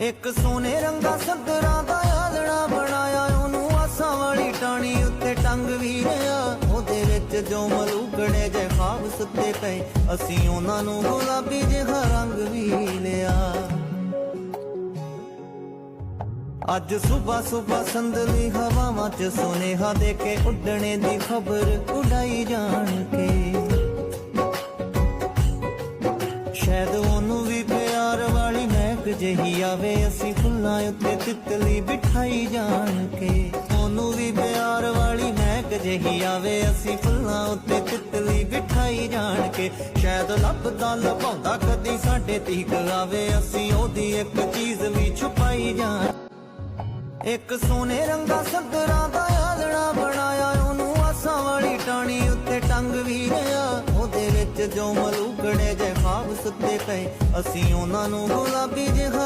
ਇੱਕ ਸੋਨੇ ਰੰਗਾ ਸੱਦਰਾਂ ਦਾ ਆਲਣਾ ਬਣਾਇਆ, ਉਹਨੂੰ ਆਸਾਂ ਵਾਲੀ ਟਾਣੀ ਉੱਤੇ ਟੰਗ ਵੀ ਰਿਆ। ਉਹਦੇ ਵਿੱਚ ਜੋ ਮਲੂਕੜੇ ਜੇ ਖਾਬ ਸੁੱਤੇ ਪਏ, ਅਸੀਂ ਉਹਨਾਂ ਨੂੰ ਗੁਲਾਬੀ ਜਿਹਾ ਰੰਗ ਵੀ ਲਿਆ। ਅੱਜ ਸੁਬਾ ਸੁਬਾ ਸੰਦਲੀ ਹਵਾਵਾਂ 'ਚ ਸੁਨੇਹਾ ਦੇ ਕੇ ਉੱਡਣੇ ਦੀ ਖਬਰ ਉਡਾਈ ਜਾਣ ਕੇ। ਸ਼ਾਇਦ ਉਹਨੂੰ ਵੀ ਪਿਆਰ ਵਾਲੀ ਮਹਿਕ ਜਿਹੀ ਆਵੇ, ਅਸੀਂ ਫੁੱਲਾਂ ਉੱਤੇ ਤਿਤਲੀ ਬਿਠਾਈ ਜਾਣ ਕੇ। ਉਹਨੂੰ ਵੀ ਪਿਆਰ ਵਾਲੀ ਮਹਿਕ ਜਿਹੀ ਆਵੇ, ਅਸੀਂ ਫੁੱਲਾਂ ਉੱਤੇ ਤਿਤਲੀ ਬਿਠਾਈ ਜਾਣ ਕੇ। ਸ਼ਾਇਦ ਲੱਭਦਾ ਲਭਾਉਂਦਾ ਕਦੀ ਸਾਡੇ ਤੀਕ ਆਵੇ, ਅਸੀਂ ਉਹਦੀ ਇੱਕ ਚੀਜ਼ ਵੀ ਛੁਪਾਈ ਜਾਣ। ਇੱਕ ਸੋਨੇ ਰੰਗਾ ਸੱਦਰਾਂ ਦਾ ਆਲਣਾ ਬਣਾਇਆ, ਉਹਨੂੰ ਆਸਾਂ ਵਾਲੀ ਟਾਣੀ ਉੱਤੇ ਟੰਗ ਵੀ ਰਿਆ। ਉਹਦੇ ਵਿੱਚ ਜੋ ਮਲੂਕੜੇ ਜੇ ਖਾਬ ਸੁੱਤੇ ਪਏ, ਅਸੀਂ ਉਹਨਾਂ ਨੂੰ ਗੁਲਾਬੀ ਜਿਹਾ